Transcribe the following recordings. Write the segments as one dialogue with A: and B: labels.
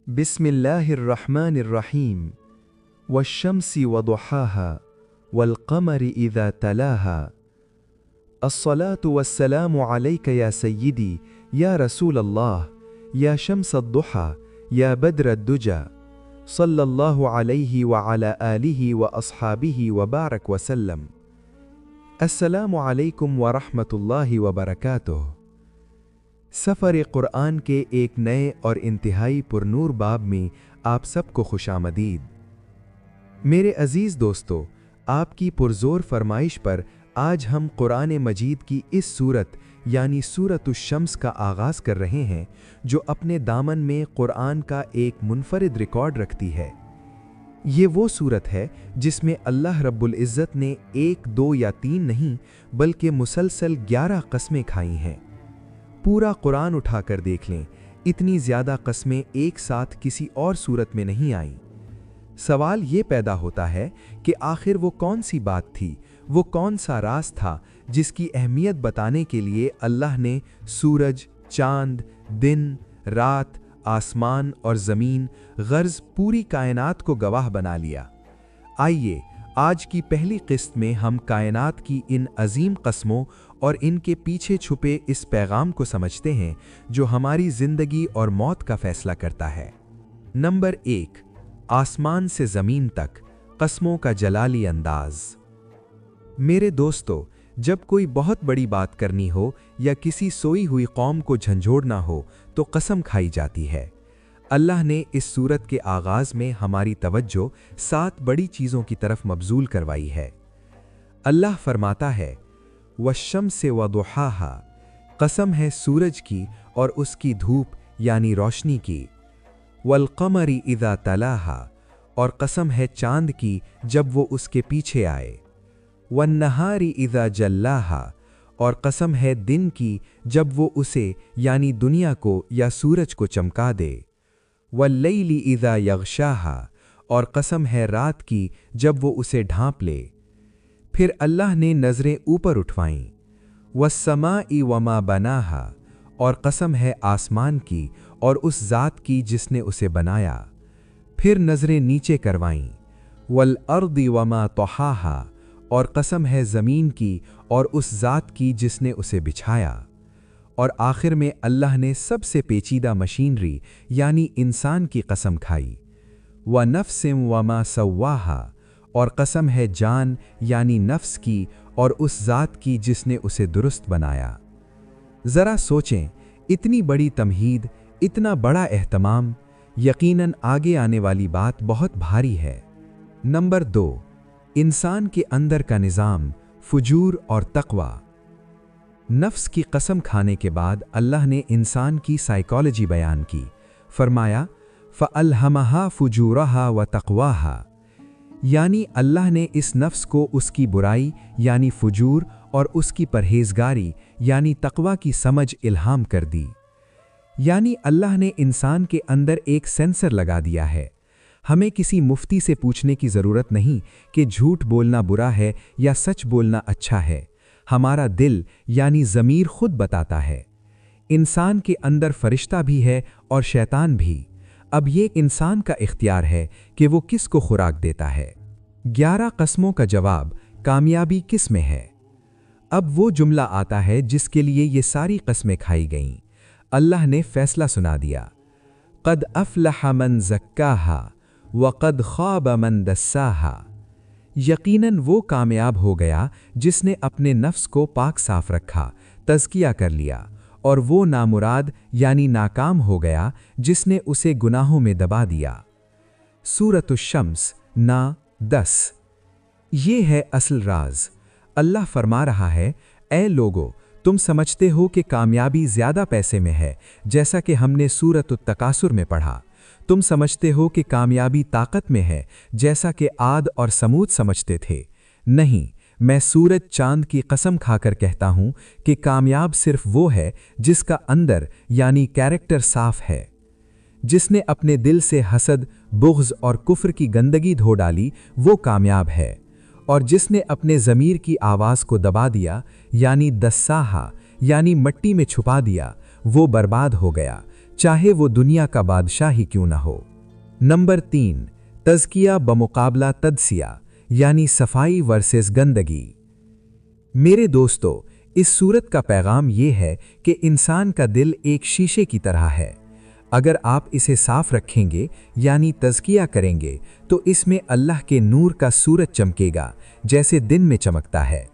A: بسم الله الرحمن الرحيم والشمس وضحاها والقمر إذا تلاها الصلاة والسلام عليك يا سيدي يا رسول الله يا شمس الضحى يا بدر الدجى صلى الله عليه وعلى آله وأصحابه وبارك وسلم السلام عليكم ورحمة الله وبركاته سفر قرآن کے ایک نئے اور انتہائی پرنور باب میں آپ سب کو خوش آمدید۔ میرے عزیز دوستو، آپ کی پرزور فرمائش پر آج ہم قرآن مجید کی اس سورت یعنی سورۃ الشمس کا آغاز کر رہے ہیں، جو اپنے دامن میں قرآن کا ایک منفرد ریکارڈ رکھتی ہے۔ یہ وہ سورت ہے جس میں اللہ رب العزت نے 1، 2 یا 3 نہیں بلکہ مسلسل 11 قسمیں کھائی ہیں۔ پورا قرآن اٹھا کر دیکھ لیں، اتنی زیادہ قسمیں ایک ساتھ کسی اور سورت میں نہیں آئیں۔ سوال یہ پیدا ہوتا ہے کہ آخر وہ کون سی بات تھی، وہ کون سا راز تھا جس کی اہمیت بتانے کے لیے اللہ نے سورج، چاند، دن، رات، آسمان اور زمین غرض پوری کائنات کو گواہ بنا لیا۔ آئیے آج کی پہلی قسط میں ہم کائنات کی ان عظیم قسموں اور ان کے پیچھے چھپے اس پیغام کو سمجھتے ہیں جو ہماری زندگی اور موت کا فیصلہ کرتا ہے۔ نمبر 1، آسمان سے زمین تک قسموں کا جلالی انداز۔ میرے دوستو، جب کوئی بہت بڑی بات کرنی ہو یا کسی سوئی ہوئی قوم کو جھنجھوڑنا ہو تو قسم کھائی جاتی ہے۔ اللہ نے اس سورت کے آغاز میں ہماری توجہ 7 بڑی چیزوں کی طرف مبذول کروائی ہے۔ اللہ فرماتا ہے والشمس وضحاها، قسم ہے سورج کی اور اس کی دھوپ یعنی روشنی کی، والقمر اذا تلاها، اور قسم ہے چاند کی جب وہ اس کے پیچھے آئے، والنہار اذا جلاها، اور قسم ہے دن کی جب وہ اسے یعنی دنیا کو یا سورج کو چمکا دے، واللیل اذا یغشاها، اور قسم ہے رات کی جب وہ اسے ڈھانپ لے۔ پھر اللہ نے نظریں اوپر اٹھوائیں، والسماء وما بناها، اور قسم ہے آسمان کی اور اس ذات کی جس نے اسے بنایا۔ پھر نظریں نیچے کروائیں، والارض وما طحاها، اور قسم ہے زمین کی اور اس ذات کی جس نے اسے بچھایا۔ اور آخر میں اللہ نے سب سے پیچیدہ مشینری یعنی انسان کی قسم کھائی، وَنَفْسٍ وَمَا سَوَّاهَا، اور قسم ہے جان یعنی نفس کی اور اس ذات کی جس نے اسے درست بنایا۔ ذرا سوچیں، اتنی بڑی تمہید، اتنا بڑا اہتمام، یقیناً آگے آنے والی بات بہت بھاری ہے۔ نمبر 2، انسان کے اندر کا نظام، فجور اور تقوی۔ نفس کی قسم کھانے کے بعد اللہ نے انسان کی سائیکالوجی بیان کی، فرمایا فَأَلْهَمَهَا فُجُورَهَا وَتَقْوَاهَا، یعنی اللہ نے اس نفس کو اس کی برائی یعنی فجور اور اس کی پرہیزگاری یعنی تقوی کی سمجھ الہام کر دی۔ یعنی اللہ نے انسان کے اندر ایک سینسر لگا دیا ہے۔ ہمیں کسی مفتی سے پوچھنے کی ضرورت نہیں کہ جھوٹ بولنا برا ہے یا سچ بولنا اچھا ہے، ہمارا دل یعنی ضمیر خود بتاتا ہے۔ انسان کے اندر فرشتہ بھی ہے اور شیطان بھی، اب یہ انسان کا اختیار ہے کہ وہ کس کو خوراک دیتا ہے۔ 11 قسموں کا جواب کامیابی کس میں ہے؟ اب وہ جملہ آتا ہے جس کے لیے یہ ساری قسمیں کھائی گئیں۔ اللہ نے فیصلہ سنا دیا، قد افلح من زکاها وقد خاب من دساها، یقیناً وہ کامیاب ہو گیا جس نے اپنے نفس کو پاک صاف رکھا، تزکیہ کر لیا، اور وہ نامراد یعنی ناکام ہو گیا جس نے اسے گناہوں میں دبا دیا۔ سورۃ الشمس 9-10، یہ ہے اصل راز۔ اللہ فرما رہا ہے، اے لوگو، تم سمجھتے ہو کہ کامیابی زیادہ پیسے میں ہے، جیسا کہ ہم نے سورۃ التکاثر میں پڑھا۔ تم سمجھتے ہو کہ کامیابی طاقت میں ہے، جیسا کہ عاد اور سمود سمجھتے تھے۔ نہیں، میں سورج چاند کی قسم کھا کر کہتا ہوں کہ کامیاب صرف وہ ہے جس کا اندر یعنی کیریکٹر صاف ہے، جس نے اپنے دل سے حسد، بغض اور کفر کی گندگی دھو ڈالی، وہ کامیاب ہے، اور جس نے اپنے ضمیر کی آواز کو دبا دیا یعنی دساہا یعنی مٹی میں چھپا دیا، وہ برباد ہو گیا،
B: चाहे वो दुनिया का बादशाह ही क्यों ना हो। नंबर 3, तज़किया बमुकाबला तदसिया, यानी सफाई वर्सेस गंदगी। मेरे दोस्तों, इस सूरत का पैगाम ये है कि इंसान का दिल एक शीशे की तरह है। अगर आप इसे साफ रखेंगे यानी तज़किया करेंगे तो इसमें अल्लाह के नूर का सूरज चमकेगा जैसे दिन में चमकता है।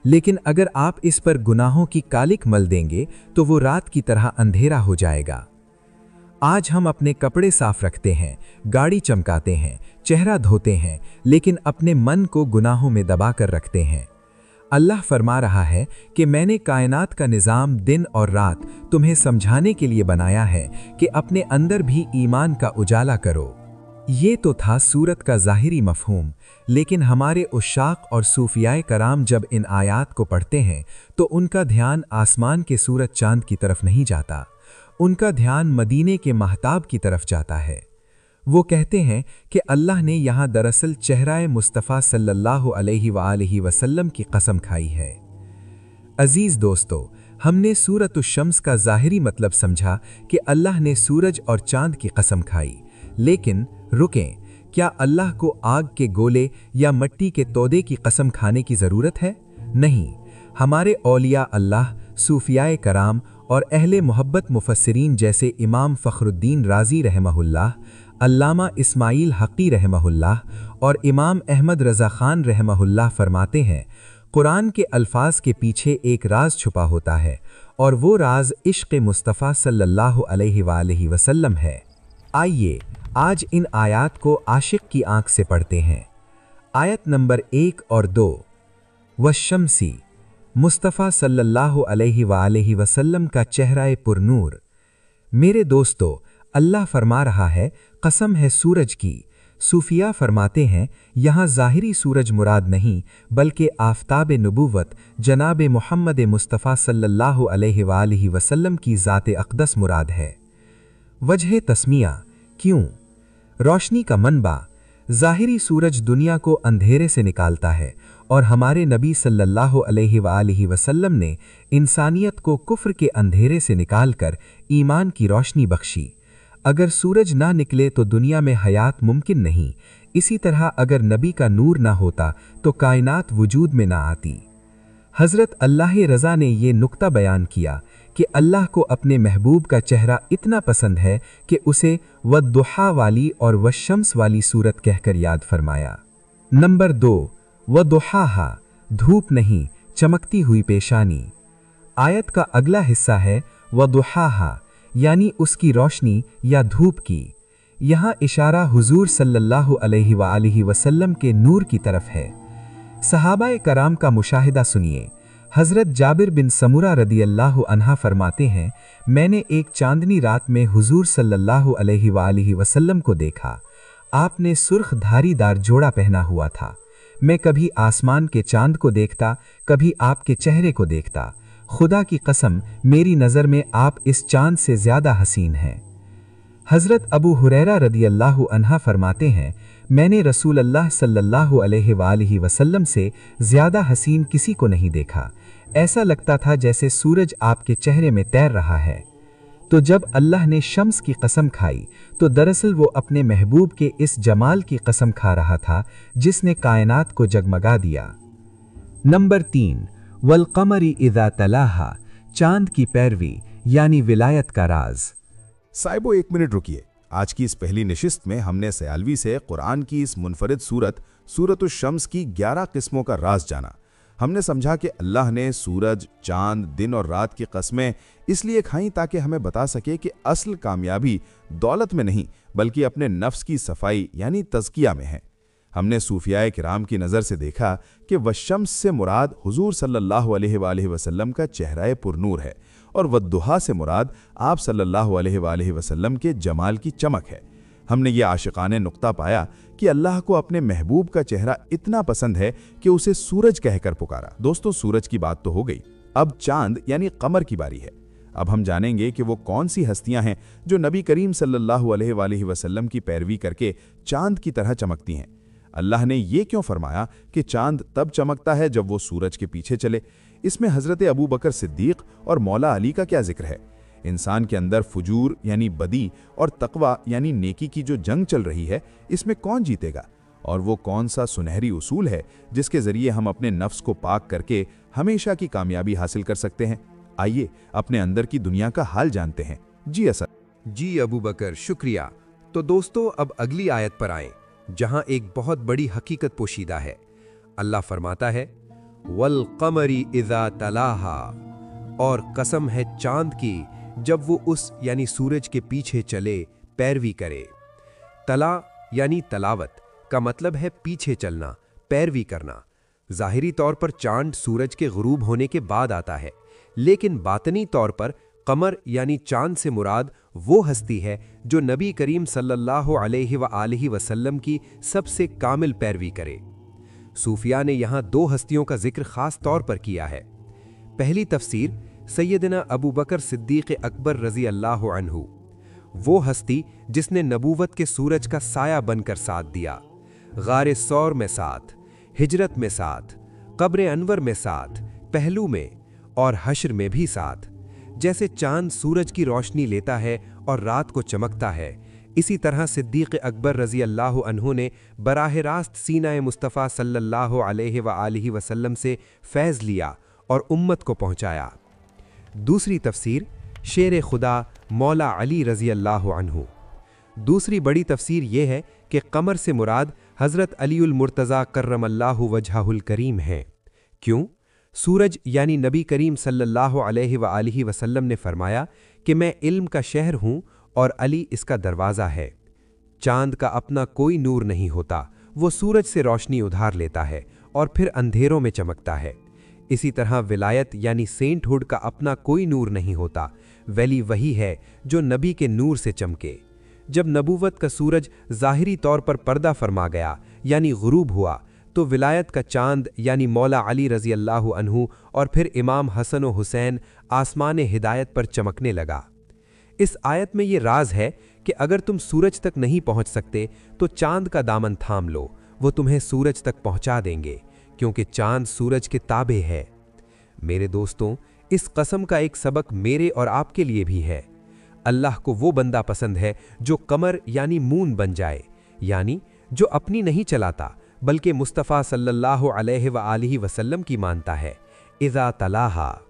B: लेकिन अगर आप इस पर गुनाहों की कालिक मल देंगे तो वो रात की तरह अंधेरा हो जाएगा। आज हम अपने कपड़े साफ रखते हैं, गाड़ी चमकाते हैं, चेहरा धोते हैं, लेकिन अपने मन को गुनाहों में दबा कर रखते हैं। अल्लाह फरमा रहा है कि मैंने कायनात का निज़ाम दिन और रात तुम्हें समझाने के लिए बनाया है कि अपने अंदर भी ईमान का उजाला करो। ये तो था सूरत का ज़ाहिरी मफ़हूम, लेकिन हमारे उश्शाक़ और सूफियाए कराम जब इन आयात को पढ़ते हैं तो उनका ध्यान आसमान के सूरज चांद की तरफ नहीं जाता, उनका ध्यान मदीने के महताब की तरफ जाता है। वो कहते हैं कि अल्लाह ने यहाँ दरअसल चेहराए मुस्तफ़ा सल्लल्लाहु अलैहि वसल्लम की कसम खाई है। अजीज़ दोस्तों, हमने सूरतुश-शम्स का ज़ाहिरी मतलब समझा कि अल्लाह ने सूरज और चांद की कसम खाई, लेकिन रुकें, क्या अल्लाह को आग के गोले या मिट्टी के तोदे की कसम खाने की ज़रूरत है? नहीं। हमारे औलिया अल्लाह, सूफियाए कराम और अहले मोहब्बत मुफस्सिरीन जैसे इमाम फ़खरुद्दीन राज़ी रहमहुल्लाह, अल्लामा इस्माइल हक़ी रहमहुल्लाह और इमाम अहमद रज़ा ख़ान रहमहुल्लाह फरमाते हैं, कुरान के अल्फाज के पीछे एक राज छुपा होता है और वो राज इश्क़ मुस्तफ़ा सल्लल्लाहु अलैहि वसल्लम है। आइए आज इन आयात को आशिक़ की आंख से पढ़ते हैं। आयत नंबर 1 और 2। वश्शम्सी, मुस्तफ़ा सल्लल्लाहु अलैहि वसल्लम का चेहरा पुरनूर। मेरे दोस्तों, अल्लाह फरमा रहा है, कसम है सूरज की। सूफिया फरमाते हैं, यहाँ ज़ाहिरी सूरज मुराद नहीं बल्कि आफ़ताब नबूवत जनाब मोहम्मद मुस्तफ़ा सल्लल्लाहु अलैहि वसल्लम की ज़ात अक़दस मुराद है। वजह तस्मिया, क्यों? रोशनी का मनबा। ज़ाहिरी सूरज दुनिया को अंधेरे से निकालता है और हमारे नबी सल्लल्लाहु अलैहि वसल्लम ने इंसानियत को कुफ्र के अंधेरे से निकालकर ईमान की रोशनी बख्शी। अगर सूरज ना निकले तो दुनिया में हयात मुमकिन नहीं। इसी तरह अगर नबी का नूर ना होता तो कायनात वजूद में ना आती। हज़रत अल्लाह रज़ा ने ये नुक्ता बयान किया कि अल्लाह को अपने महबूब का चेहरा इतना पसंद है कि उसे वद्दुहा वाली और वश्शम्स वाली सूरत कहकर याद फरमाया। नंबर 2, वद्दुहाहा, धूप नहीं, चमकती हुई पेशानी। आयत का अगला हिस्सा है वद्दुहाहा, यानी उसकी रोशनी या धूप की। यहाँ इशारा हुजूर सल्लल्लाहु अलैहि वसल्लम के नूर की तरफ है। सहाबाए कराम का मुशाहिदा सुनिए। हज़रत जाबिर बिन समुरा रदियल्लाहु अन्हा फरमाते हैं, मैंने एक चांदनी रात में हुजूर सल्लल्लाहु अलैहि वसल्लम को देखा। आपने सुर्ख धारीदार जोड़ा पहना हुआ था। मैं कभी आसमान के चांद को देखता, कभी आपके चेहरे को देखता। खुदा की कसम, मेरी नज़र में आप इस चांद से ज़्यादा हसीन हैं। हज़रत अबू हुरैरा रदियल्लाहु अन्हा फरमाते हैं, मैंने रसूल अल्लाह सल्लल्लाहु अलैहि वसल्लम से ज़्यादा हसीन किसी को नहीं देखा। ऐसा लगता था जैसे सूरज आपके चेहरे में तैर रहा है। तो जब अल्लाह ने शम्स की कसम खाई तो दरअसल वो अपने महबूब के इस जमाल की कसम खा रहा था जिसने कायनात को जगमगा दिया। नंबर 3, वल कमरी इज़ा तलाहा, चांद की पैरवी यानी विलायत का राज।
C: साहिबो, 1 मिनट रुकिए। आज की इस पहली निशिस्त में हमने सयालवी से कुरान की इस मुनफरिद सूरतुश-शम्स की 11 किस्मों का राज जाना। हमने समझा कि अल्लाह ने सूरज, चांद, दिन और रात की कस्में इसलिए खाई ताकि हमें बता सके कि असल कामयाबी दौलत में नहीं बल्कि अपने नफ्स की सफाई यानी तज़किया में है। हमने सूफियाए किराम की नज़र से देखा कि वश्शम्स से मुराद हुजूर सल्लल्लाहु अलैहि वसल्लम का चेहरा पुरनूर है और वद्दुहा से मुराद आप सल्लल्लाहु अलैहि वसल्लम के जमाल की चमक है। हमने ये आशिकाने नुक्ता पाया कि अल्लाह को अपने महबूब का चेहरा इतना पसंद है कि उसे सूरज कहकर पुकारा। दोस्तों, सूरज की बात तो हो गई, अब चांद यानी कमर की बारी है। अब हम जानेंगे कि वो कौन सी हस्तियां हैं जो नबी करीम सल्लल्लाहु अलैहि वसल्लम की पैरवी करके चांद की तरह चमकती हैं। अल्लाह ने ये क्यों फरमाया कि चांद तब चमकता है जब वो सूरज के पीछे चले? इसमें हज़रत अबू बकर सिद्दीक़ और मौला अली का क्या जिक्र है? इंसान के अंदर फुजूर यानी बदी और तकवा यानी नेकी की जो जंग चल रही है, इसमें कौन जीतेगा और वो कौन सा सुनहरी उसूल है जिसके जरिए हम अपने नफ्स को पाक करके हमेशा की कामयाबी हासिल कर सकते हैं। आइए अपने अंदर की दुनिया का हाल जानते हैं। जी असद।
D: जी अबू बकर, शुक्रिया। तो दोस्तों, अब अगली आयत पर आएं, जहां एक बहुत बड़ी हकीकत पोशीदा है। अल्लाह फरमाता है, वल कमरी इज़ा तलाहा, और कसम है चांद की जब वो उस यानी सूरज के पीछे चले, पैरवी करे। तला यानी तलावत का मतलब है पीछे चलना, पैरवी करना। ज़ाहिरी तौर पर चांद सूरज के गुरूब होने के बाद आता है, लेकिन बातनी तौर पर कमर यानी चांद से मुराद वो हस्ती है जो नबी करीम सल्लल्लाहु अलैहि वसल्लम की सबसे कामिल पैरवी करे। सूफिया ने यहाँ दो हस्तियों का जिक्र खास तौर पर किया है। पहली तफसीर सैयदना अबू बकर सिद्दीक़ अकबर रज़ी अल्लाहु अन्हु, वो हस्ती जिसने नबूवत के सूरज का साया बनकर साथ दिया, गारे सौर में साथ, हिजरत में साथ, कब्र अनवर में साथ, पहलू में और हश्र में भी साथ। जैसे चांद सूरज की रोशनी लेता है और रात को चमकता है, इसी तरह सिद्दीक़ अकबर रज़ी अल्लाहु अन्हु ने बराह रास्त सीना मुस्तफ़ा सल्लल्लाहु अलैहि वसल्लम से फैज़ लिया और उम्मत को पहुँचाया। दूसरी तफसीर शेर खुदा मौला अली रज़ी अल्लाहु अन्हु। दूसरी बड़ी तफसीर ये है कि कमर से मुराद हज़रत अलीउल मुर्तज़ा कर्रमल्लाहु वजहुल करीम हैं। क्यों? सूरज यानी नबी करीम सल्लल्लाहु अलैहि वसल्लम ने फरमाया कि मैं इल्म का शहर हूँ और अली इसका दरवाज़ा है। चांद का अपना कोई नूर नहीं होता, वो सूरज से रोशनी उधार लेता है और फिर अंधेरों में चमकता है। इसी तरह विलायत यानी सेंटहुड का अपना कोई नूर नहीं होता, वली वही है जो नबी के नूर से चमके। जब नबूवत का सूरज ज़ाहिरी तौर पर पर्दा फरमा गया यानी गुरूब हुआ, तो विलायत का चांद यानी मौला अली रज़ी अल्लाहु अन्हु और फिर इमाम हसन व हुसैन आसमान हिदायत पर चमकने लगा। इस आयत में ये राज है कि अगर तुम सूरज तक नहीं पहुंच सकते तो चांद का दामन थाम लो, वो तुम्हें सूरज तक पहुंचा देंगे, क्योंकि चांद सूरज के ताबे है। मेरे दोस्तों, इस कसम का एक सबक मेरे और आपके लिए भी है। अल्लाह को वो बंदा पसंद है जो कमर यानी मून बन जाए, यानी जो अपनी नहीं चलाता बल्कि मुस्तफ़ा सल्लल्लाहु अलैहि वसल्लम की मानता है। इज़ा तलाहा,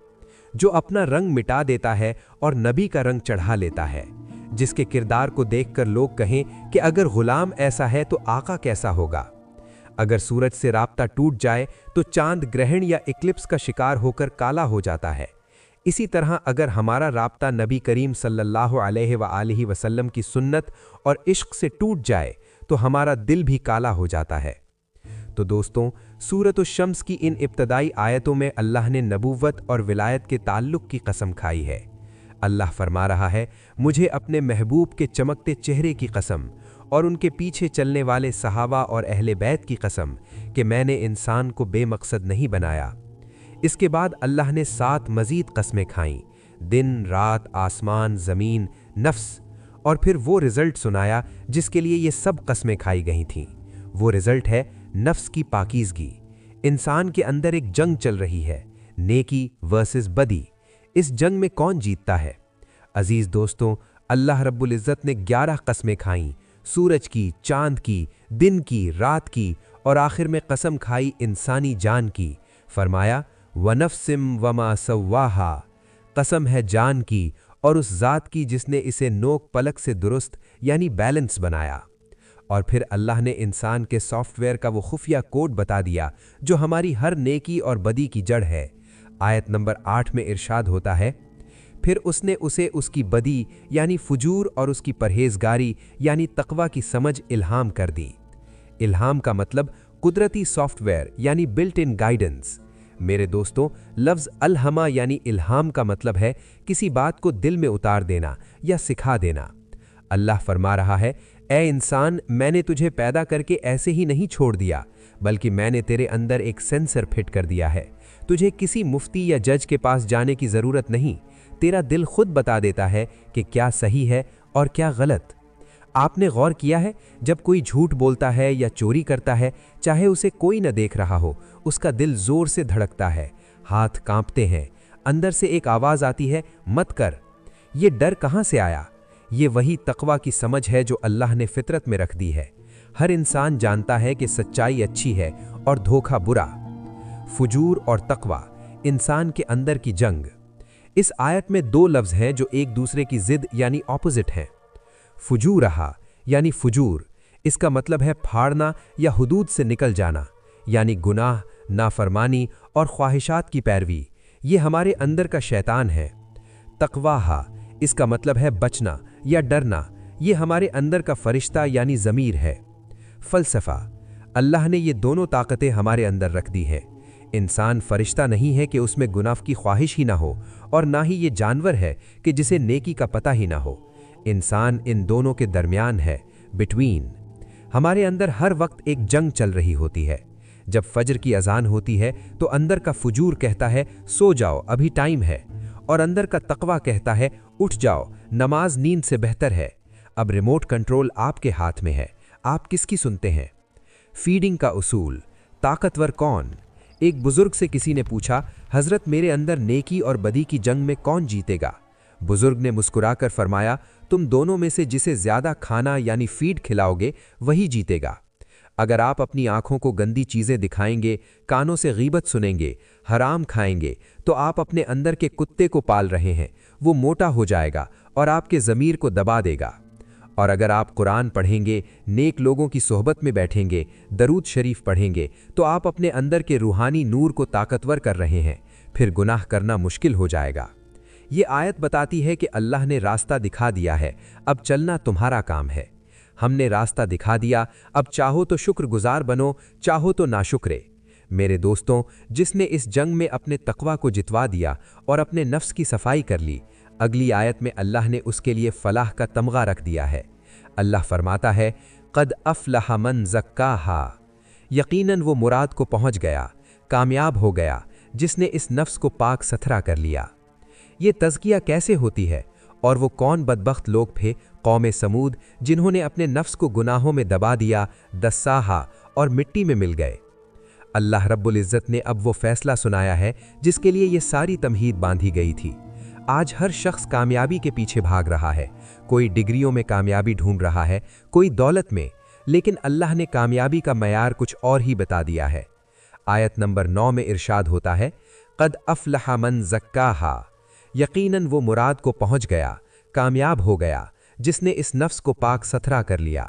D: जो अपना रंग मिटा देता है और नबी का रंग चढ़ा लेता है, जिसके किरदार को देखकर लोग कहें कि अगर गुलाम ऐसा है तो आका कैसा होगा। अगर सूरज से राब्ता टूट जाए तो चांद ग्रहण या इक्लिप्स का शिकार होकर काला हो जाता है। इसी तरह अगर हमारा राब्ता नबी करीम सल्लल्लाहु अलैहि वसल्लम की सुन्नत और इश्क से टूट जाए तो हमारा दिल भी काला हो जाता है। तो दोस्तों, सूरत शम्स की इन इब्तदाई आयतों में अल्लाह ने नबूवत और विलायत के ताल्लुक़ की कसम खाई है। अल्लाह फरमा रहा है, मुझे अपने महबूब के चमकते चेहरे की कसम और उनके पीछे चलने वाले सहाबा और अहले बैत की कसम कि मैंने इंसान को बेमकसद नहीं बनाया। इसके बाद अल्लाह ने 7 मज़ीद कस्में खाईं, दिन, रात, आसमान, ज़मीन, नफ्स, और फिर वो रिज़ल्ट सुनाया जिसके लिए ये सब कस्में खाई गई थीं। वो रिज़ल्ट है नफ्स की पाकीज़गी। इंसान के अंदर एक जंग चल रही है, नेकी वर्सेस बदी। इस जंग में कौन जीतता है? अजीज़ दोस्तों, अल्लाह रब्बुल इज़्ज़त ने 11 कस्में खाईं, सूरज की, चांद की, दिन की, रात की, और आखिर में कसम खाई इंसानी जान की। फरमाया, वनफ्सिम वमा सव्वाहा, कसम है जान की और उस ज़ात की जिसने इसे नोक पलक से दुरुस्त यानी बैलेंस बनाया। और फिर अल्लाह ने इंसान के सॉफ्टवेयर का वो खुफिया कोड बता दिया जो हमारी हर नेकी और बदी की जड़ है। आयत नंबर 8 में इरशाद होता है, फिर उसने उसे उसकी बदी यानी फुजूर और उसकी परहेजगारी यानी तकवा की समझ इल्हाम कर दी। इल्हाम का मतलब कुदरती सॉफ्टवेयर यानी बिल्ट इन गाइडेंस। मेरे दोस्तों, लफ्ज़ अलहमा यानी इल्हाम का मतलब है किसी बात को दिल में उतार देना या सिखा देना। अल्लाह फरमा रहा है, ए इंसान, मैंने तुझे पैदा करके ऐसे ही नहीं छोड़ दिया, बल्कि मैंने तेरे अंदर एक सेंसर फिट कर दिया है। तुझे किसी मुफ्ती या जज के पास जाने की ज़रूरत नहीं, तेरा दिल खुद बता देता है कि क्या सही है और क्या गलत। आपने गौर किया है, जब कोई झूठ बोलता है या चोरी करता है, चाहे उसे कोई न देख रहा हो, उसका दिल ज़ोर से धड़कता है, हाथ कांपते हैं, अंदर से एक आवाज़ आती है, मत कर। ये डर कहाँ से आया? ये वही तक़वा की समझ है जो अल्लाह ने फितरत में रख दी है। हर इंसान जानता है कि सच्चाई अच्छी है और धोखा बुरा। फुजूर और तक़वा, इंसान के अंदर की जंग। इस आयत में दो लफ्ज़ हैं जो एक दूसरे की ज़िद यानी ऑपोजिट हैं। फुजूरहा यानी फुजूर, इसका मतलब है फाड़ना या हुदूद से निकल जाना, यानी गुनाह, नाफरमानी और ख्वाहिशात की पैरवी। ये हमारे अंदर का शैतान है। तक़वाहा, इसका मतलब है बचना या डरना, ये हमारे अंदर का फरिश्ता यानी ज़मीर है। फ़लसफ़ा, अल्लाह ने ये दोनों ताकतें हमारे अंदर रख दी हैं। इंसान फरिश्ता नहीं है कि उसमें गुनाह की ख्वाहिश ही ना हो, और ना ही ये जानवर है कि जिसे नेकी का पता ही ना हो। इंसान इन दोनों के दरमियान है, बिटवीन। हमारे अंदर हर वक्त एक जंग चल रही होती है। जब फजर की अजान होती है तो अंदर का फुजूर कहता है सो जाओ, अभी टाइम है, और अंदर का तक़वा कहता है उठ जाओ, नमाज नींद से बेहतर है। अब रिमोट कंट्रोल आपके हाथ में है, आप किसकी सुनते हैं? फीडिंग का उसूल, ताकतवर कौन? एक बुजुर्ग से किसी ने पूछा, हजरत मेरे अंदर नेकी और बदी की जंग में कौन जीतेगा? बुजुर्ग ने मुस्कुराकर फरमाया, तुम दोनों में से जिसे ज्यादा खाना यानी फीड खिलाओगे वही जीतेगा। अगर आप अपनी आंखों को गंदी चीजें दिखाएंगे, कानों से गीबत सुनेंगे, हराम खाएंगे, तो आप अपने अंदर के कुत्ते को पाल रहे हैं। वो मोटा हो जाएगा और आपके ज़मीर को दबा देगा। और अगर आप कुरान पढ़ेंगे, नेक लोगों की सोहबत में बैठेंगे, दरूद शरीफ पढ़ेंगे, तो आप अपने अंदर के रूहानी नूर को ताकतवर कर रहे हैं। फिर गुनाह करना मुश्किल हो जाएगा। ये आयत बताती है कि अल्लाह ने रास्ता दिखा दिया है, अब चलना तुम्हारा काम है। हमने रास्ता दिखा दिया, अब चाहो तो शुक्रगुजार बनो, चाहो तो नाशुक्रे। मेरे दोस्तों, जिसने इस जंग में अपने तक़वा को जितवा दिया और अपने नफ्स की सफाई कर ली, अगली आयत में अल्लाह ने उसके लिए फलाह का तमगा रख दिया है। अल्लाह फरमाता है, क़द अफ़लह मन ज़क्काहा, यकीनन वो मुराद को पहुँच गया, कामयाब हो गया, जिसने इस नफ्स को पाक सथरा कर लिया। ये तज़किया कैसे होती है? और वो कौन बदबख्त लोग थे? कौम समूद, जिन्होंने अपने नफ्स को गुनाहों में दबा दिया, दस्साहा, और मिट्टी में मिल गए। अल्लाह रब्बुल इज़्ज़त ने अब वो फैसला सुनाया है जिसके लिए ये सारी तमहीद बांधी गई थी। आज हर शख्स कामयाबी के पीछे भाग रहा है। कोई डिग्रियों में कामयाबी ढूंढ रहा है, कोई दौलत में, लेकिन अल्लाह ने कामयाबी का मयार कुछ और ही बता दिया है। आयत नंबर 9 में इरशाद होता है, क़द अफ़लह मन ज़क्काहा, यकीनन वो मुराद को पहुँच गया, कामयाब हो गया, जिसने इस नफ्स को पाक सथरा कर लिया।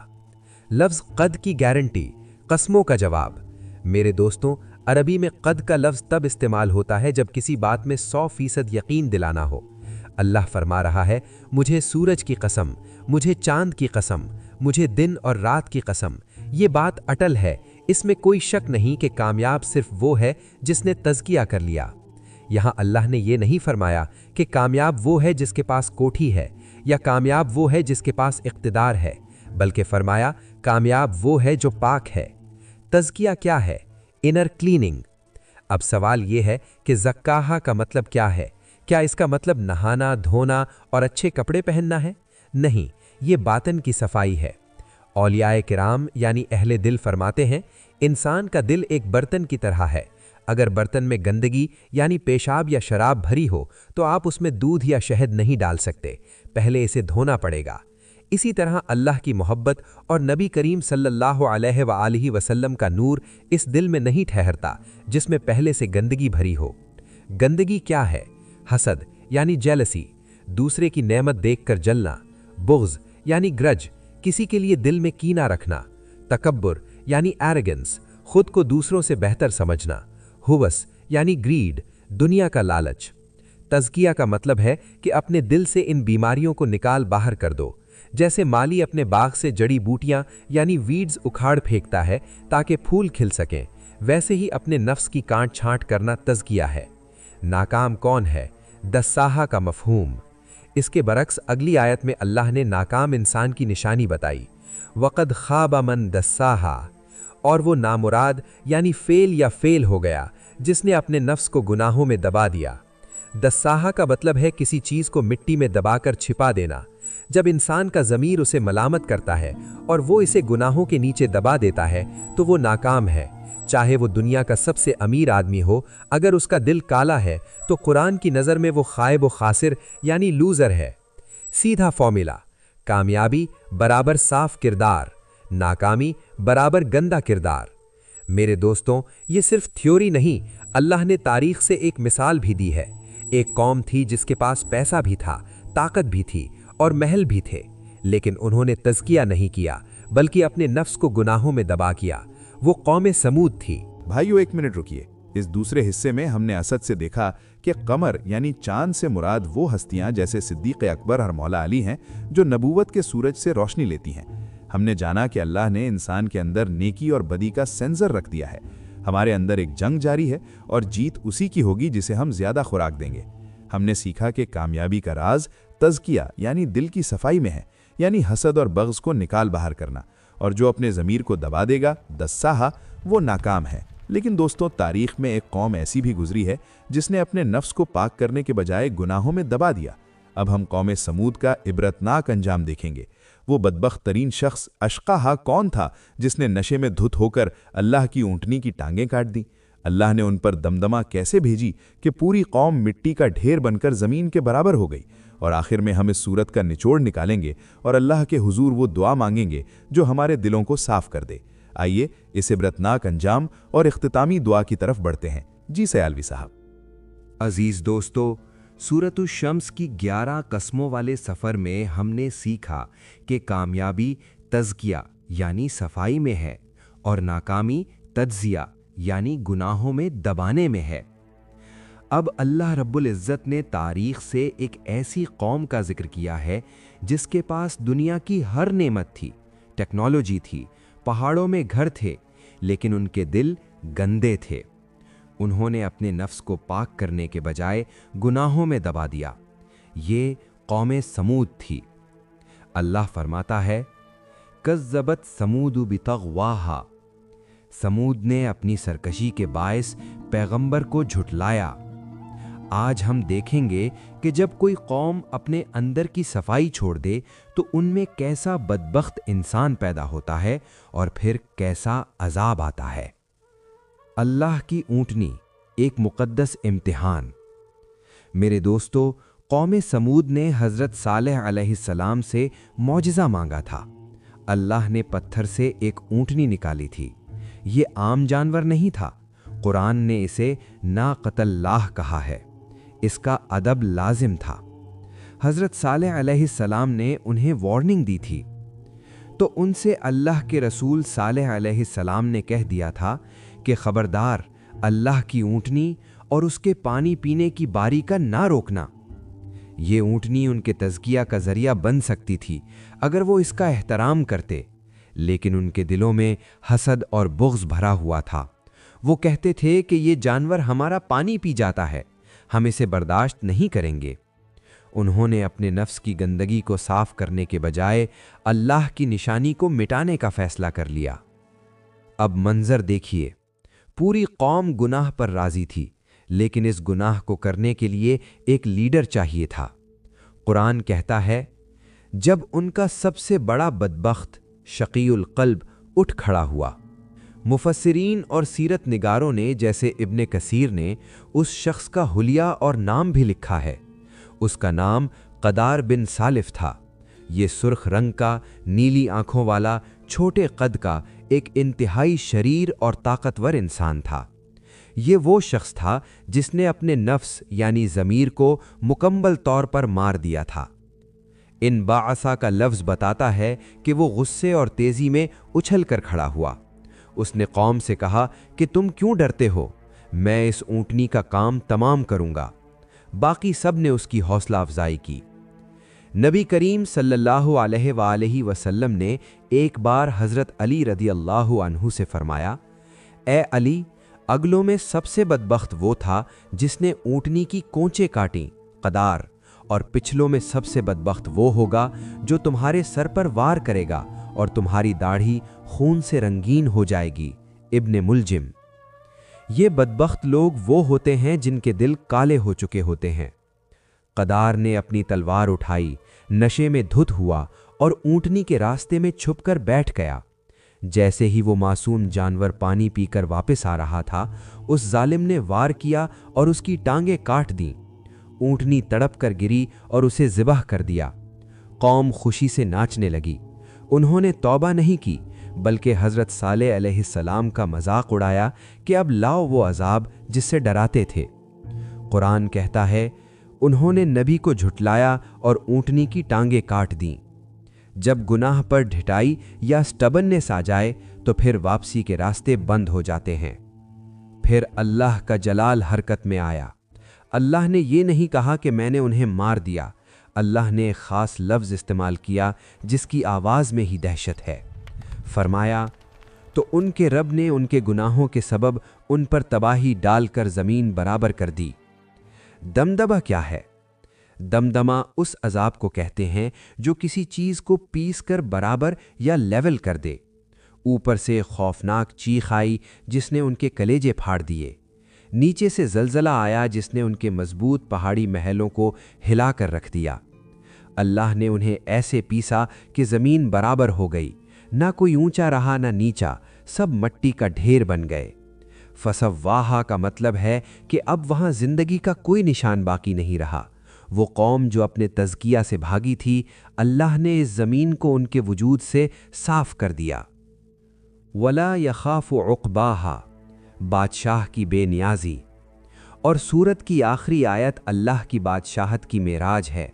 D: लफ्ज़ क़द की गारंटी, कस्मों का जवाब। मेरे दोस्तों, अरबी में क़द का लफ्ज़ तब इस्तेमाल होता है जब किसी बात में 100% यकीन दिलाना हो। अल्लाह फरमा रहा है, मुझे सूरज की कसम, मुझे चांद की कसम, मुझे दिन और रात की कसम। ये बात अटल है, इसमें कोई शक नहीं कि कामयाब सिर्फ वो है जिसने तज़किया कर लिया। यहाँ अल्लाह ने ये नहीं फरमाया कि कामयाब वो है जिसके पास कोठी है, या कामयाब वो है जिसके पास इक़्तिदार है, बल्कि फरमाया कामयाब वो है जो पाक है। तज़किया क्या है? Inner cleaning. अब सवाल ये है कि ज़क्काहा का मतलब क्या है? क्या इसका मतलब नहाना, धोना और अच्छे कपड़े पहनना है? नहीं, ये बातन की सफाई है। औलियाए किराम यानी अहले दिल फरमाते हैं, इंसान का दिल एक बर्तन की तरह है। अगर बर्तन में गंदगी यानी पेशाब या शराब भरी हो तो आप उसमें दूध या शहद नहीं डाल सकते, पहले इसे धोना पड़ेगा। इसी तरह अल्लाह की मोहब्बत और नबी करीम सल्लल्लाहु अलैहि वसल्लम का नूर इस दिल में नहीं ठहरता जिसमें पहले से गंदगी भरी हो। गंदगी क्या है? हसद यानी जेलसी, दूसरे की नेमत देखकर जलना। बुग़्ज़ यानी ग्रज, किसी के लिए दिल में कीना रखना। तकब्बुर यानी एरोगेंस, खुद को दूसरों से बेहतर समझना। हुवस यानी ग्रीड, दुनिया का लालच। तज़किया का मतलब है कि अपने दिल से इन बीमारियों को निकाल बाहर कर दो। जैसे माली अपने बाग से जड़ी बूटियां यानी वीड्स उखाड़ फेंकता है ताकि फूल खिल सकें, वैसे ही अपने नफ्स की काट छांट करना तज़किया है। नाकाम कौन है? दस्साहा का मफ़हूम। इसके बरक्स अगली आयत में अल्लाह ने नाकाम इंसान की निशानी बताई, वक़द ख़ाबा मन दस्साहा, और वो नामुराद यानी फेल या फेल हो गया जिसने अपने नफ्स को गुनाहों में दबा दिया। दस्साहा का मतलब है किसी चीज़ को मिट्टी में दबाकर छिपा देना। जब इंसान का ज़मीर उसे मलामत करता है और वो इसे गुनाहों के नीचे दबा देता है तो वो नाकाम है। चाहे वो दुनिया का सबसे अमीर आदमी हो, अगर उसका दिल काला है तो कुरान की नज़र में वो खाइब व खासिर यानी लूज़र है।
B: सीधा फॉर्मूला, कामयाबी बराबर साफ किरदार, नाकामी बराबर गंदा किरदार। मेरे दोस्तों, ये सिर्फ थ्योरी नहीं, अल्लाह ने तारीख से एक मिसाल भी दी है। एक कौम थी जिसके पास पैसा भी था, ताकत भी थी और महल भी थे, लेकिन उन्होंने तज़किया नहीं किया, बल्कि अपने नफ्स को गुनाहों में दबा किया। वो कौम समूद थी।
C: भाइयों, एक मिनट रुकिए। इस दूसरे हिस्से में हमने असद से देखा कि कमर यानी चांद से मुराद वो हस्तियां जैसे सिद्दीक़ अकबर और मौला अली हैं जो नबूवत के सूरज से रोशनी लेती हैं। हमने जाना कि अल्लाह ने इंसान के अंदर नेकी और बदी का सेंसर रख दिया है। हमारे अंदर एक जंग जारी है और जीत उसी की होगी जिसे हम ज्यादा खुराक देंगे। हमने सीखा कि कामयाबी का राज तज़किया यानी दिल की सफाई में है, यानी हसद और बग़्ज़ को निकाल बाहर करना, और जो अपने ज़मीर को दबा देगा, दस्साहा, वो नाकाम है। लेकिन दोस्तों, तारीख में एक कौम ऐसी भी गुजरी है जिसने अपने नफ्स को पाक करने के बजाय गुनाहों में दबा दिया। अब हम कौम समूद का इबरतनाक अंजाम देखेंगे। वो बदबख्त तरीन शख्स अशकाहा कौन था जिसने नशे में धुत होकर अल्लाह की ऊँटनी की टांगें काट दी। अल्लाह ने उन पर दमदमा कैसे भेजी कि पूरी कौम मिट्टी का ढेर बनकर ज़मीन के बराबर हो गई। और आखिर में हम इस सूरत का निचोड़ निकालेंगे और अल्लाह के हुजूर वो दुआ मांगेंगे जो हमारे दिलों को साफ कर दे। आइए इस इबरतनाक अंजाम और इख्तितामी दुआ की तरफ बढ़ते हैं। जी सयालवी साहब।
D: अजीज दोस्तों, सूरतुश शम्स की 11 कस्मों वाले सफ़र में हमने सीखा कि कामयाबी तज़किया यानी सफाई में है और नाकामी तज्जिया यानी गुनाहों में दबाने में है। अब अल्लाह रब्बुल इज़्ज़त ने तारीख से एक ऐसी कौम का जिक्र किया है जिसके पास दुनिया की हर नेमत थी, टेक्नोलॉजी थी, पहाड़ों में घर थे, लेकिन उनके दिल गंदे थे। उन्होंने अपने नफ्स को पाक करने के बजाय गुनाहों में दबा दिया। ये कौम समूद थी। अल्लाह फरमाता है, कज़्ज़बत समूदु बितग़वाहा, समूद ने अपनी सरकशी के बायस पैगंबर को झुटलाया। आज हम देखेंगे कि जब कोई कौम अपने अंदर की सफाई छोड़ दे तो उनमें कैसा बदबख्त इंसान पैदा होता है और फिर कैसा अजाब आता है। अल्लाह की ऊँटनी, एक मुक़द्दस इम्तिहान। मेरे दोस्तों, कौम समूद ने हज़रत सालेह अलैहिस्सलाम से मौजिज़ा मांगा था। अल्लाह ने पत्थर से एक ऊँटनी निकाली थी। ये आम जानवर नहीं था। कुरान ने इसे नाक़तल्लाह कहा है। इसका अदब लाजिम था। हज़रत सालेह अलैहिस्सलाम ने उन्हें वार्निंग दी थी, तो उनसे अल्लाह के रसूल सालेह अलैहिस्सलाम ने कह दिया था कि खबरदार, अल्लाह की ऊँटनी और उसके पानी पीने की बारी का ना रोकना। ये ऊँटनी उनके तज़किया का ज़रिया बन सकती थी अगर वो इसका एहतराम करते, लेकिन उनके दिलों में हसद और बुग़्ज़ भरा हुआ था। वो कहते थे कि ये जानवर हमारा पानी पी जाता है, हम इसे बर्दाश्त नहीं करेंगे। उन्होंने अपने नफ्स की गंदगी को साफ करने के बजाय अल्लाह की निशानी को मिटाने का फैसला कर लिया। अब मंजर देखिए, पूरी कौम गुनाह पर राजी थी, लेकिन इस गुनाह को करने के लिए एक लीडर चाहिए था। कुरान कहता है, जब उनका सबसे बड़ा बदबख्त शकीउल क़ल्ब उठ खड़ा हुआ। मुफस्सिरीन और सीरत निगारों ने, जैसे इब्ने कसीर ने, उस शख्स का हुलिया और नाम भी लिखा है। उसका नाम क़दार बिन सालिफ था। ये सुर्ख रंग का, नीली आंखों वाला, छोटे कद का एक इंतहाई शरीर और ताकतवर इंसान था। ये वो शख्स था जिसने अपने नफ्स यानी ज़मीर को मुकम्मल तौर पर मार दिया था। इन बाअसा का लफ्ज़ बताता है कि वो गुस्से और तेज़ी में उछल कर खड़ा हुआ। उसने कौम से कहा कि तुम क्यों डरते हो, मैं इस ऊँटनी का काम तमाम करूँगा। बाकी सब ने उसकी हौसला अफजाई की। नबी करीम सल्लल्लाहु अलैहि वसल्लम ने एक बार हज़रत अली रदियल्लाहु अन्हु से फरमाया, ए अली, अगलों में सबसे बदबख्त वो था जिसने ऊँटनी की कोंचें काटीं, क़दार, और पिछलों में सबसे बदबख्त वो होगा जो तुम्हारे सर पर वार करेगा और तुम्हारी दाढ़ी खून से रंगीन हो जाएगी, इब्ने मुलजिम। ये बदबख्त लोग वो होते हैं जिनके दिल काले हो चुके होते हैं। क़दार ने अपनी तलवार उठाई, नशे में धुत हुआ और ऊँटनी के रास्ते में छुपकर बैठ गया। जैसे ही वो मासूम जानवर पानी पीकर वापस आ रहा था, उस जालिम ने वार किया और उसकी टांगें काट दीं। ऊँटनी तड़प कर गिरी और उसे ज़िबह कर दिया। قوم خوشی سے ناچنے لگی۔ انہوں نے توبہ نہیں کی بلکہ حضرت صالح علیہ السلام کا مذاق اڑایا کہ اب لاؤ وہ عذاب جس سے ڈراتے تھے۔ قرآن کہتا ہے انہوں نے نبی کو جھٹلایا اور اونٹنی کی ٹانگیں کاٹ دیں۔ جب گناہ پر ڈھٹائی یا سٹبنس آ جائے تو پھر واپسی کے راستے بند ہو جاتے ہیں۔ پھر اللہ کا جلال حرکت میں آیا۔ اللہ نے یہ نہیں کہا کہ میں نے انہیں مار دیا، اللہ نے ایک خاص لفظ استعمال کیا جس کی آواز میں ہی دہشت ہے۔ فرمایا تو ان کے رب نے ان کے گناہوں کے سبب ان پر تباہی ڈال کر زمین برابر کر دی۔ دمدمہ کیا ہے؟ دمدمہ اس عذاب کو کہتے ہیں جو کسی چیز کو پیس کر برابر یا لیول کر دے۔ اوپر سے خوفناک چیخ آئی جس نے ان کے کلیجے پھاڑ دیے، نیچے سے زلزلہ آیا جس نے ان کے مضبوط پہاڑی محلوں کو ہلا کر رکھ دیا۔ اللہ نے انہیں ایسے پیسا کہ زمین برابر ہو گئی، نہ کوئی اونچا رہا نہ نیچا، سب مٹی کا ڈھیر بن گئے۔ فسواہا کا مطلب ہے کہ اب وہاں زندگی کا کوئی نشان باقی نہیں رہا۔ وہ قوم جو اپنے تزکیہ سے بھاگی تھی، اللہ نے اس زمین کو ان کے وجود سے صاف کر دیا۔ ولا یخاف عقباہا، بادشاہ کی بے نیازی۔ اور سورت کی آخری آیت اللہ کی بادشاہت کی معراج ہے،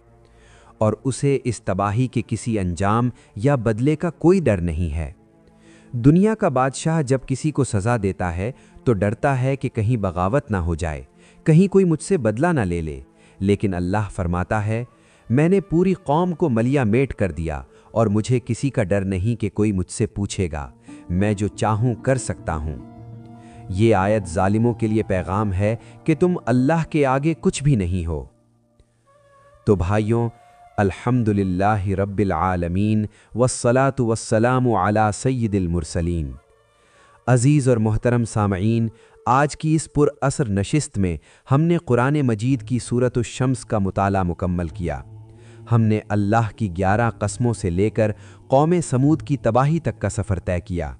D: اور اسے اس تباہی کے کسی انجام یا بدلے کا کوئی ڈر نہیں ہے۔ دنیا کا بادشاہ جب کسی کو سزا دیتا ہے تو ڈرتا ہے کہ کہیں بغاوت نہ ہو جائے، کہیں کوئی مجھ سے بدلہ نہ لے لے، لیکن اللہ فرماتا ہے میں نے پوری قوم کو ملیا میٹ کر دیا اور مجھے کسی کا ڈر نہیں کہ کوئی مجھ سے پوچھے گا، میں جو چاہوں کر سکتا ہوں۔ یہ آیت ظالموں کے لیے پیغام ہے کہ تم اللہ کے آگے کچھ بھی نہیں ہو۔ تو بھائیوں، الحمدللہ رب العالمین والصلاة والسلام علی سید المرسلین۔ عزیز اور محترم سامعین، آج کی اس پر اثر نشست میں ہم نے قرآن مجید کی سورۃ الشمس کا مطالعہ مکمل کیا۔ ہم نے اللہ کی 11 قسموں سے لے کر قوم سمود کی تباہی تک کا سفر طے کیا۔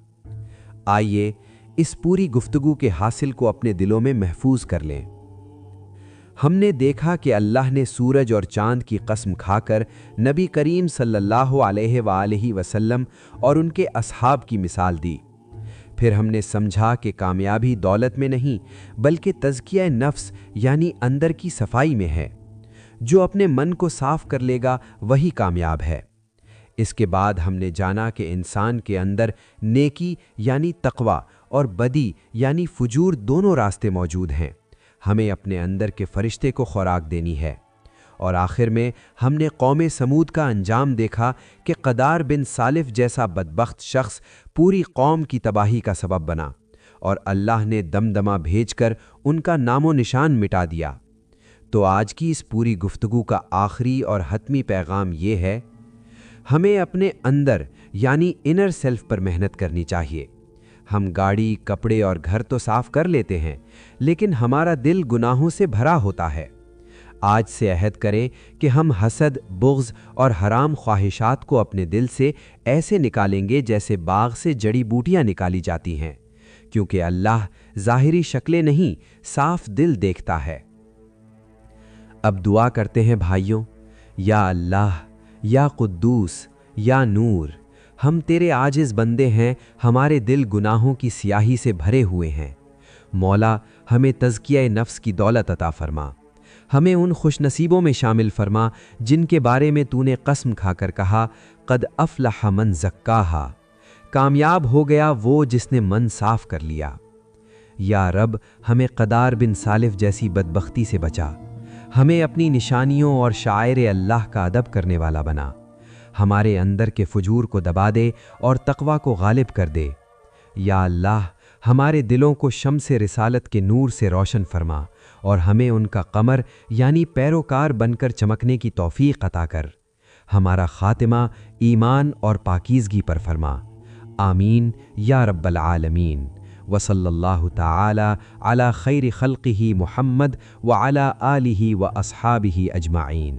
D: آئیے اس پوری گفتگو کے حاصل کو اپنے دلوں میں محفوظ کر لیں۔ ہم نے دیکھا کہ اللہ نے سورج اور چاند کی قسم کھا کر نبی کریم صلی اللہ علیہ وآلہ وسلم اور ان کے اصحاب کی مثال دی۔ پھر ہم نے سمجھا کہ کامیابی دولت میں نہیں بلکہ تزکیہ نفس یعنی اندر کی صفائی میں ہے۔ جو اپنے من کو صاف کر لے گا وہی کامیاب ہے۔ اس کے بعد ہم نے جانا کہ انسان کے اندر نیکی یعنی تقوی اور بدی یعنی فجور دونوں راستے موجود ہیں۔ ہمیں اپنے اندر کے فرشتے کو خوراک دینی ہے۔ اور آخر میں ہم نے قوم سمود کا انجام دیکھا کہ قدار بن سالف جیسا بدبخت شخص پوری قوم کی تباہی کا سبب بنا، اور اللہ نے دمدمہ بھیج کر ان کا نام و نشان مٹا دیا۔ تو آج کی اس پوری گفتگو کا آخری اور حتمی پیغام یہ ہے، ہمیں اپنے اندر یعنی انر سیلف پر محنت کرنی چاہیے۔ ہم گاڑی، کپڑے اور گھر تو صاف کر لیتے ہیں، لیکن ہمارا دل گناہوں سے بھرا ہوتا ہے۔ آج سے عہد کریں کہ ہم حسد، بغض اور حرام خواہشات کو اپنے دل سے ایسے نکالیں گے جیسے باغ سے جڑی بوٹیاں نکالی جاتی ہیں، کیونکہ اللہ ظاہری شکلیں نہیں، صاف دل دیکھتا ہے۔ اب دعا کرتے ہیں بھائیوں، یا اللہ، یا قدوس، یا نور، ہم تیرے عاجز بندے ہیں، ہمارے دل گناہوں کی سیاہی سے بھرے ہوئے ہیں۔ مولا، ہمیں تزکیہ نفس کی دولت عطا فرما، ہمیں ان خوش نصیبوں میں شامل فرما جن کے بارے میں تو نے قسم کھا کر کہا، قد افلح من زکاہا، کامیاب ہو گیا وہ جس نے من صاف کر لیا۔ یا رب، ہمیں قدار بن سالف جیسی بدبختی سے بچا، ہمیں اپنی نشانیوں اور شعائر اللہ کا ادب کرنے والا بنا، ہمارے اندر کے فجور کو دبا دے اور تقوی کو غالب کر دے۔ یا اللہ، ہمارے دلوں کو شمس رسالت کے نور سے روشن فرما اور ہمیں ان کا قمر یعنی پیروکار بن کر چمکنے کی توفیق عطا کر۔ ہمارا خاتمہ ایمان اور پاکیزگی پر فرما، آمین یا رب العالمین۔ وصلی اللہ تعالی علی خیر خلقہ محمد وعلی آلہ واصحابہ اجمعین۔